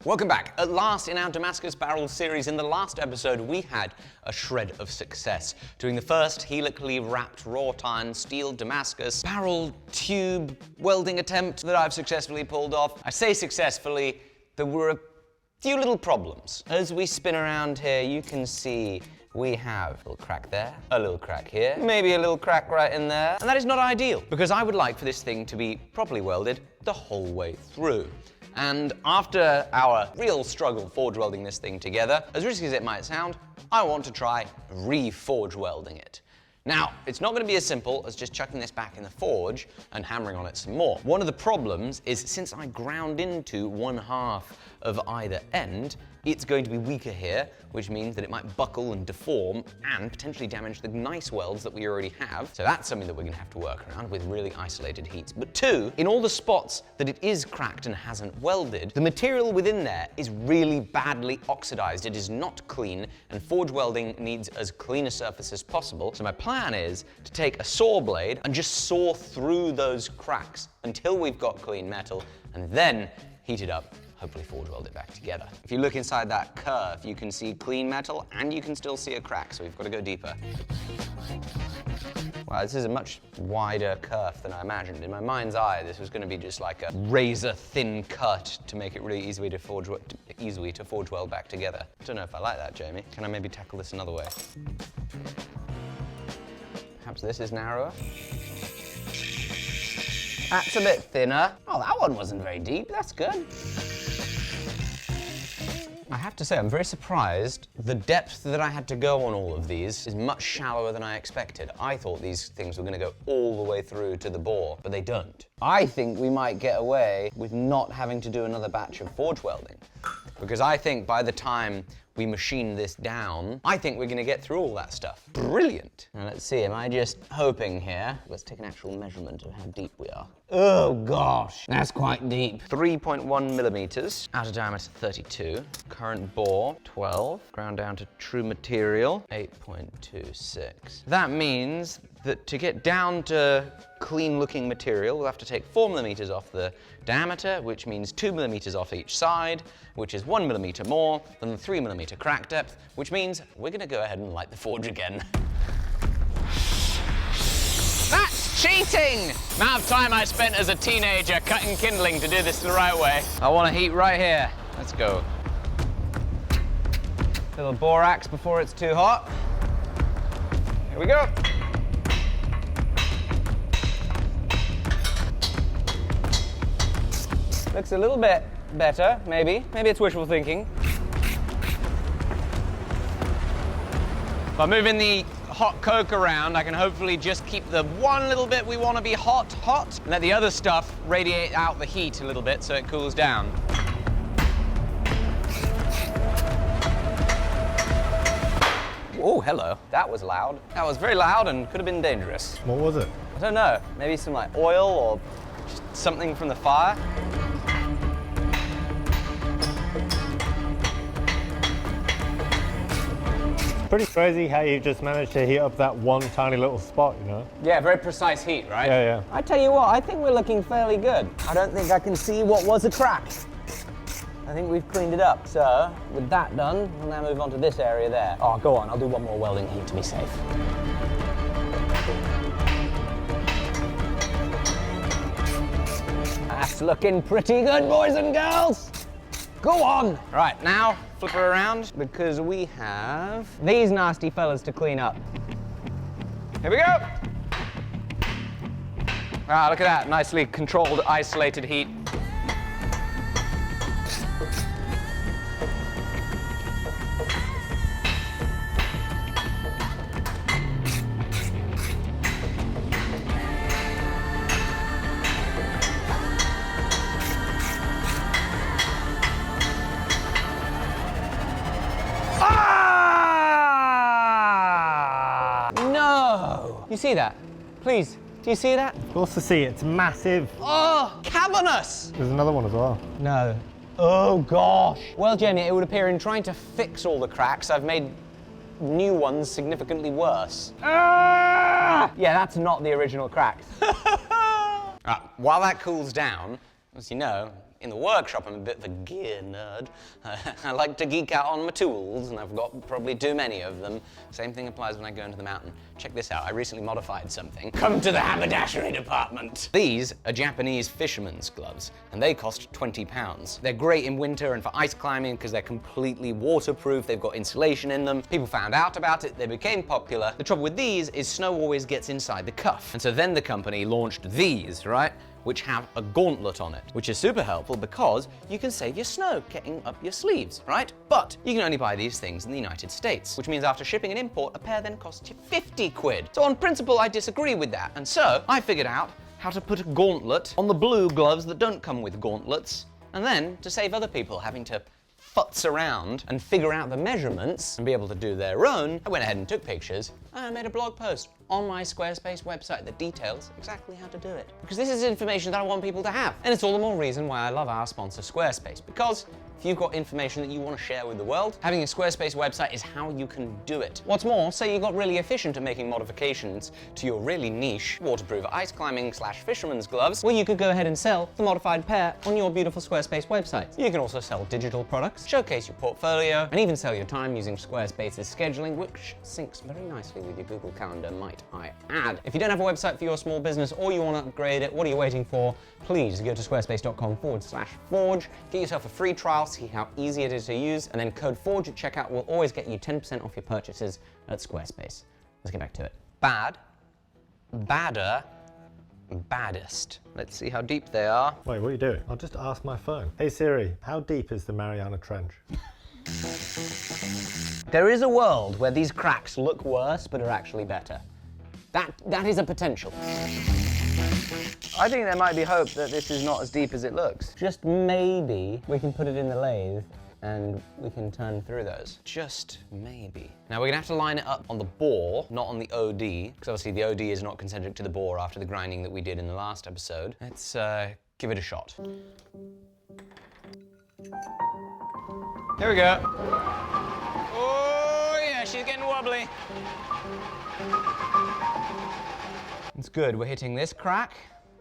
Welcome back. At last in our Damascus barrel series, in the last episode, we had a shred of success, doing the first helically wrapped wrought iron steel Damascus barrel tube welding attempt that I've successfully pulled off. I say successfully, there were a few little problems. As we spin around here, you can see we have a little crack there, a little crack here, maybe a little crack right in there. And that is not ideal, because I would like for this thing to be properly welded the whole way through. And after our real struggle forge welding this thing together, as risky as it might sound, I want to try reforge welding it. Now, it's not going to be as simple as just chucking this back in the forge and hammering on it some more. One of the problems is, since I ground into 1/2 of either end, it's going to be weaker here, which means that it might buckle and deform and potentially damage the nice welds that we already have. So that's something that we're going to have to work around with really isolated heats. But two, in all the spots that it is cracked and hasn't welded, the material within there is really badly oxidized. It is not clean, and forge welding needs as clean a surface as possible. So my plan is to take a saw blade and just saw through those cracks until we've got clean metal, and then heat it up, hopefully forge weld it back together. If you look inside that curve, you can see clean metal and you can still see a crack, so we've got to go deeper. Wow, this is a much wider kerf than I imagined. In my mind's eye, this was going to be just like a razor-thin cut to make it really easy to forge weld back together. I don't know if I like that, Jamie. Can I maybe tackle this another way? Perhaps this is narrower. That's a bit thinner. Oh, that one wasn't very deep. That's good. I have to say, I'm very surprised. The depth that I had to go on all of these is much shallower than I expected. I thought these things were going to go all the way through to the bore, but they don't. I think we might get away with not having to do another batch of forge welding, because I think by the time we machine this down, I think we're going to get through all that stuff. Brilliant. Now let's see, am I just hoping here? Let's take an actual measurement of how deep we are. Oh gosh, that's quite deep. 3.1 millimeters, outer diameter 32, current bore 12, ground down to true material 8.26. That means that to get down to clean looking material, we'll have to take 4 millimeters off the diameter, which means 2 millimeters off each side, which is 1 millimeter more than the 3 millimeter crack depth, which means we're going to go ahead and light the forge again. That's cheating! The amount of time I spent as a teenager cutting kindling to do this the right way. I want to heat right here. Let's go. Little borax before it's too hot. Here we go. Looks a little bit better, maybe. Maybe it's wishful thinking. By moving the hot coke around, I can hopefully just keep the one little bit we want to be hot, and let the other stuff radiate out the heat a little bit so it cools down. Oh, hello. That was loud. That was very loud and could have been dangerous. What was it? I don't know. Maybe some like oil or just something from the fire. Pretty crazy how you just managed to heat up that one tiny little spot, you know? Yeah, very precise heat, right? Yeah, yeah. I tell you what, I think we're looking fairly good. I don't think I can see what was a crack. I think we've cleaned it up. So, with that done, we'll now move on to this area there. Oh, go on, I'll do one more welding heat to be safe. That's looking pretty good, boys and girls. Go on. Right, now flip her around because we have these nasty fellas to clean up. Here we go. Ah, look at that, nicely controlled, isolated heat. You see that? Please, do you see that? Of course I see it. It's massive. Oh, cavernous! There's another one as well. No. Oh, gosh. Well, Jamie, it would appear in trying to fix all the cracks, I've made new ones significantly worse. Ah! Yeah, that's not the original crack. While that cools down, as you know, in the workshop, I'm a bit of a gear nerd. I like to geek out on my tools, and I've got probably too many of them. Same thing applies when I go into the mountain. Check this out, I recently modified something. Come to the haberdashery department. These are Japanese fisherman's gloves, and they cost £20. They're great in winter and for ice climbing because they're completely waterproof, they've got insulation in them. People found out about it, they became popular. The trouble with these is snow always gets inside the cuff. And so then the company launched these, right? Which have a gauntlet on it, which is super helpful because you can save your snow getting up your sleeves, right? But you can only buy these things in the United States, which means after shipping and import, a pair then costs you 50 quid. So on principle, I disagree with that. And so I figured out how to put a gauntlet on the blue gloves that don't come with gauntlets, and then to save other people having to futz around and figure out the measurements and be able to do their own, I went ahead and took pictures and I made a blog post on my Squarespace website that details exactly how to do it. Because this is information that I want people to have. And it's all the more reason why I love our sponsor Squarespace, because if you've got information that you want to share with the world, having a Squarespace website is how you can do it. What's more, say you got really efficient at making modifications to your really niche waterproof ice climbing / fisherman's gloves, well, you could go ahead and sell the modified pair on your beautiful Squarespace website. You can also sell digital products, showcase your portfolio, and even sell your time using Squarespace's scheduling, which syncs very nicely with your Google Calendar, might I add. If you don't have a website for your small business or you want to upgrade it, what are you waiting for? Please go to squarespace.com/forge, get yourself a free trial, see how easy it is to use, and then code FORGE at checkout will always get you 10% off your purchases at Squarespace. Let's get back to it. Bad, badder, baddest. Let's see how deep they are. Wait, what are you doing? I'll just ask my phone. Hey Siri, how deep is the Mariana Trench? There is a world where these cracks look worse but are actually better. That is a potential. I think there might be hope that this is not as deep as it looks. Just maybe we can put it in the lathe and we can turn through those. Just maybe. Now we're gonna have to line it up on the bore, not on the OD, because obviously the OD is not concentric to the bore after the grinding that we did in the last episode. Let's give it a shot. Here we go. Oh yeah, she's getting wobbly. It's good, we're hitting this crack.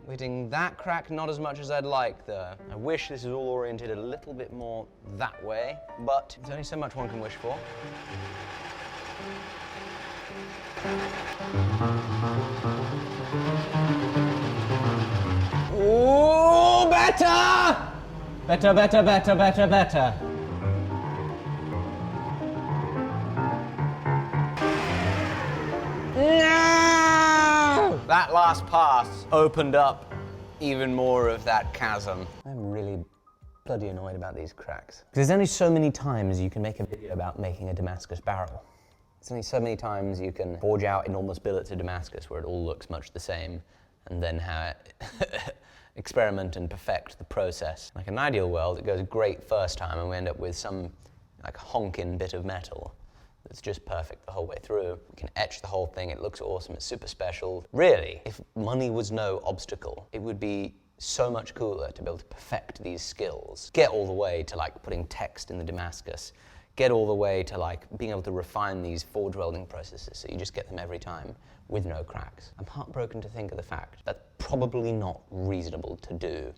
We're hitting that crack, not as much as I'd like though. I wish this was all oriented a little bit more that way, but there's only so much one can wish for. Ooh, better! Better, better, better, better, better. No! That last pass opened up even more of that chasm. I'm really bloody annoyed about these cracks. There's only so many times you can make a video about making a Damascus barrel. There's only so many times you can forge out enormous billets of Damascus where it all looks much the same, and then experiment and perfect the process. Like an ideal world, it goes great first time and we end up with some like honking bit of metal that's just perfect the whole way through. We can etch the whole thing, it looks awesome, it's super special. Really, if money was no obstacle, it would be so much cooler to be able to perfect these skills. Get all the way to like putting text in the Damascus, get all the way to like being able to refine these forge welding processes so you just get them every time with no cracks. I'm heartbroken to think of the fact that's probably not reasonable to do,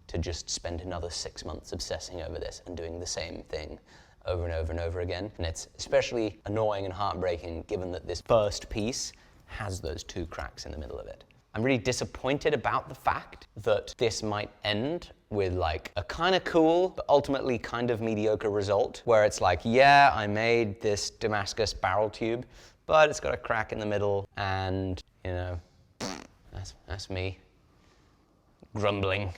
to just spend another 6 months obsessing over this and doing the same thing over and over and over again. And it's especially annoying and heartbreaking given that this first piece has those 2 cracks in the middle of it. I'm really disappointed about the fact that this might end with like a kind of cool, but ultimately kind of mediocre result, where it's like, yeah, I made this Damascus barrel tube, but it's got a crack in the middle, and you know, that's me grumbling.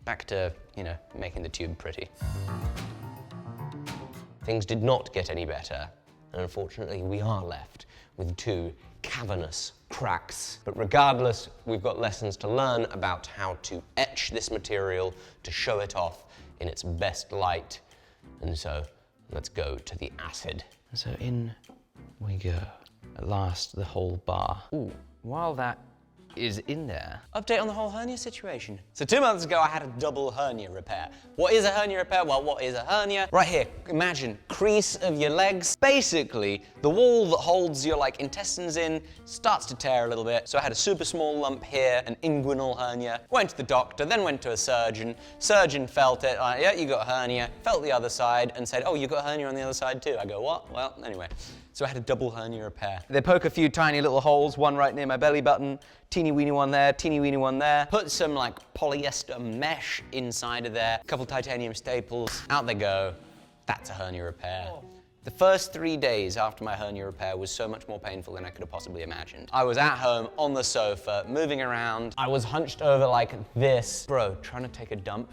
Back to, you know, making the tube pretty. Things did not get any better, and unfortunately we are left with 2 cavernous cracks. But regardless, we've got lessons to learn about how to etch this material to show it off in its best light. And so let's go to the acid. So in we go. At last, the whole bar. Ooh, while that is in there. Update on the whole hernia situation. So 2 months ago, I had a double hernia repair. What is a hernia repair? Well, what is a hernia? Right here, imagine crease of your legs. Basically, the wall that holds your like intestines in starts to tear a little bit. So I had a super small lump here, an inguinal hernia. Went to the doctor, then went to a surgeon. Surgeon felt it, like, yeah, you got a hernia. Felt the other side and said, oh, you got a hernia on the other side too. I go, what? Well, anyway. So I had a double hernia repair. They poke a few tiny little holes, one right near my belly button, teeny weeny one there, teeny weeny one there. Put some like polyester mesh inside of there, a couple titanium staples, out they go. That's a hernia repair. Oh. The first 3 days after my hernia repair was so much more painful than I could have possibly imagined. I was at home on the sofa, moving around. I was hunched over like this. Bro, trying to take a dump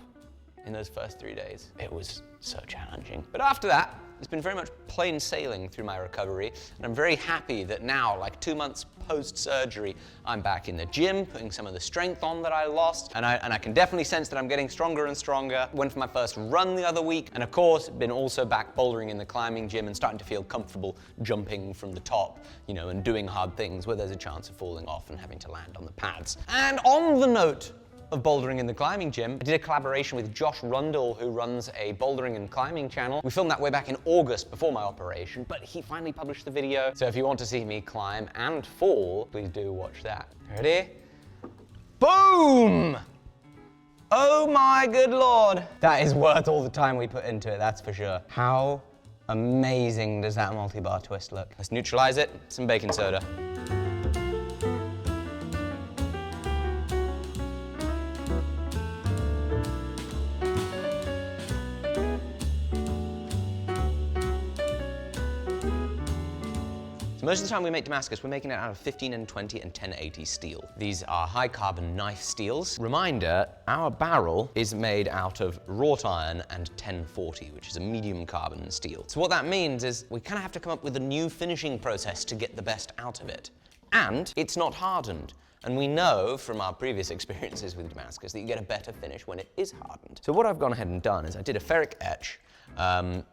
in those first 3 days, it was so challenging. But after that, it's been very much plain sailing through my recovery, and I'm very happy that now, like 2 months post-surgery, I'm back in the gym, putting some of the strength on that I lost, and I can definitely sense that I'm getting stronger and stronger. Went for my first run the other week, and of course, been also back bouldering in the climbing gym and starting to feel comfortable jumping from the top, you know, and doing hard things where there's a chance of falling off and having to land on the pads. And on the note of bouldering in the climbing gym, I did a collaboration with Josh Rundle, who runs a bouldering and climbing channel. We filmed that way back in August before my operation, but he finally published the video. So if you want to see me climb and fall, please do watch that. Ready? Boom! Oh my good Lord. That is worth all the time we put into it, that's for sure. How amazing does that multi-bar twist look? Let's neutralize it, some baking soda. Most of the time we make Damascus, we're making it out of 15N20 and 1080 steel. These are high carbon knife steels. Reminder, our barrel is made out of wrought iron and 1040, which is a medium carbon steel. So what that means is we kind of have to come up with a new finishing process to get the best out of it. And it's not hardened. And we know from our previous experiences with Damascus that you get a better finish when it is hardened. So what I've gone ahead and done is I did a ferric etch,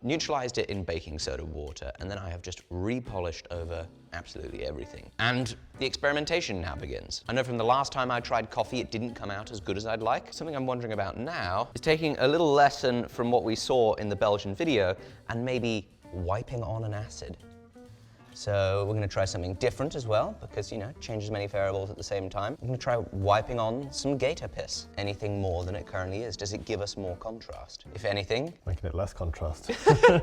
neutralized it in baking soda water, and then I have just repolished over absolutely everything. And the experimentation now begins. I know from the last time I tried coffee, it didn't come out as good as I'd like. Something I'm wondering about now is taking a little lesson from what we saw in the Belgian video and maybe wiping on an acid. So we're gonna try something different as well, because, you know, change as many variables at the same time. I'm gonna try wiping on some gator piss. Anything more than it currently is. Does it give us more contrast? If anything. Making it less contrast.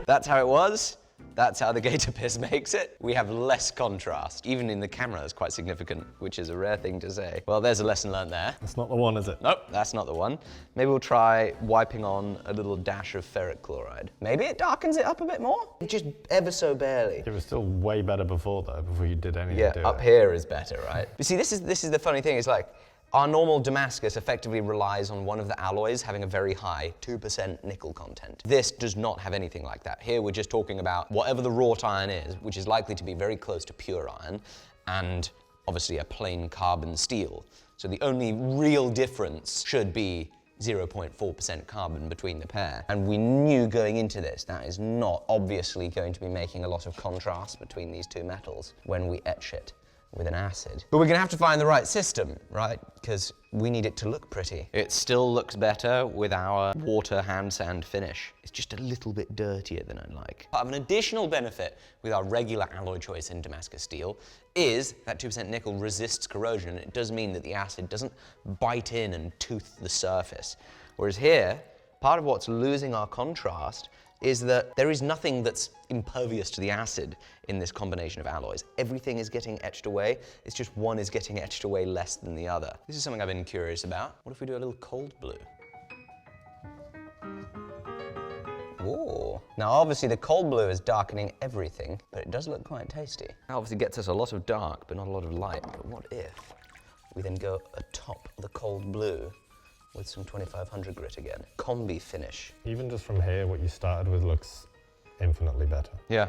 That's how it was. That's how the gator piss makes it. We have less contrast. Even in the camera, it's quite significant, which is a rare thing to say. Well, there's a lesson learned there. That's not the one, is it? Nope, that's not the one. Maybe we'll try wiping on a little dash of ferric chloride. Maybe it darkens it up a bit more? Just ever so barely. It was still way better before, though, before you did anything Yeah, to up it. here is better, right? But see, this is the funny thing, is like, our normal Damascus effectively relies on one of the alloys having a very high 2% nickel content. This does not have anything like that. Here we're just talking about whatever the wrought iron is, which is likely to be very close to pure iron, and obviously a plain carbon steel. So the only real difference should be 0.4% carbon between the pair. And we knew going into this, that is not obviously going to be making a lot of contrast between these two metals when we etch it with an acid. But we're gonna have to find the right system, right? Because we need it to look pretty. It still looks better with our water hand sand finish. It's just a little bit dirtier than I'd like. Part of an additional benefit with our regular alloy choice in Damascus steel is that 2% nickel resists corrosion. It does mean that the acid doesn't bite in and tooth the surface. Whereas here, part of what's losing our contrast is that there is nothing that's impervious to the acid in this combination of alloys. Everything is getting etched away. It's just one is getting etched away less than the other. This is something I've been curious about. What if we do a little cold blue? Ooh. Now obviously the cold blue is darkening everything, but it does look quite tasty. It obviously gets us a lot of dark, but not a lot of light. But what if we then go atop the cold blue with some 2500 grit again? Combi finish. Even just from here, what you started with looks infinitely better. Yeah,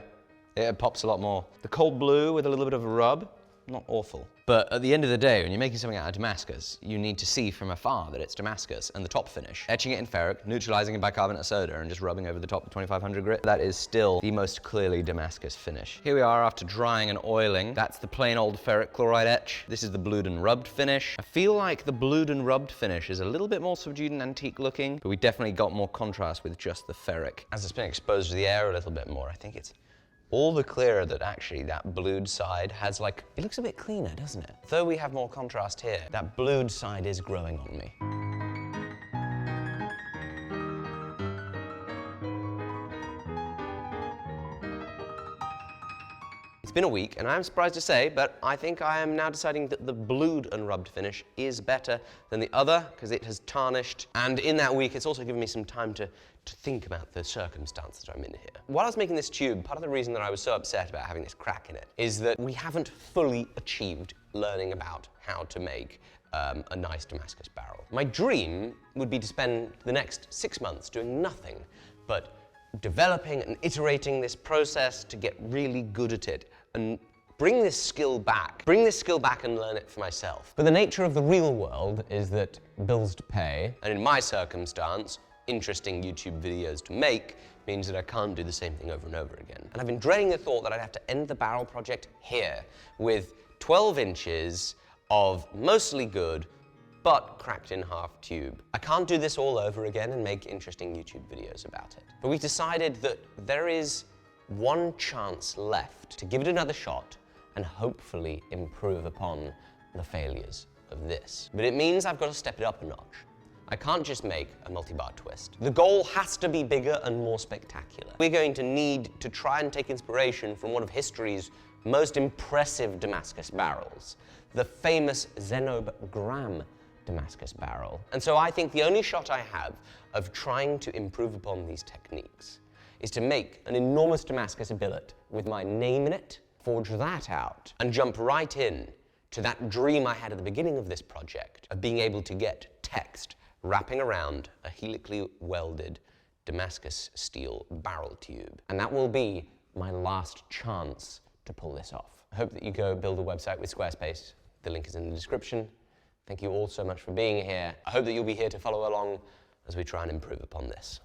it pops a lot more. The cold blue with a little bit of a rub, not awful. But at the end of the day, when you're making something out of Damascus, you need to see from afar that it's Damascus and the top finish. Etching it in ferric, neutralizing it bicarbonate of soda, and just rubbing over the top with 2500 grit, that is still the most clearly Damascus finish. Here we are after drying and oiling. That's the plain old ferric chloride etch. This is the blued and rubbed finish. I feel like the blued and rubbed finish is a little bit more subdued and antique looking, but we definitely got more contrast with just the ferric. As it's been exposed to the air a little bit more, I think it's all the clearer that actually that blued side has like, it looks a bit cleaner, doesn't it? Though we have more contrast here, that blued side is growing on me. It's been a week, and I'm surprised to say, but I think I am now deciding that the blued and rubbed finish is better than the other, because it has tarnished. And in that week, it's also given me some time to think about the circumstances I'm in here. While I was making this tube, part of the reason that I was so upset about having this crack in it is that we haven't fully achieved learning about how to make a nice Damascus barrel. My dream would be to spend the next 6 months doing nothing but developing and iterating this process to get really good at it and bring this skill back and learn it for myself. But the nature of the real world is that bills to pay, and in my circumstance, interesting YouTube videos to make means that I can't do the same thing over and over again. And I've been dreading the thought that I'd have to end the barrel project here with 12 inches of mostly good, but cracked in half tube. I can't do this all over again and make interesting YouTube videos about it. But we've decided that there is one chance left to give it another shot and hopefully improve upon the failures of this. But it means I've got to step it up a notch. I can't just make a multi-bar twist. The goal has to be bigger and more spectacular. We're going to need to try and take inspiration from one of history's most impressive Damascus barrels, the famous Zenob Graham Damascus barrel. And so I think the only shot I have of trying to improve upon these techniques is to make an enormous Damascus billet with my name in it, forge that out, and jump right in to that dream I had at the beginning of this project of being able to get text wrapping around a helically welded Damascus steel barrel tube. And that will be my last chance to pull this off. I hope that you go build a website with Squarespace. The link is in the description. Thank you all so much for being here. I hope that you'll be here to follow along as we try and improve upon this.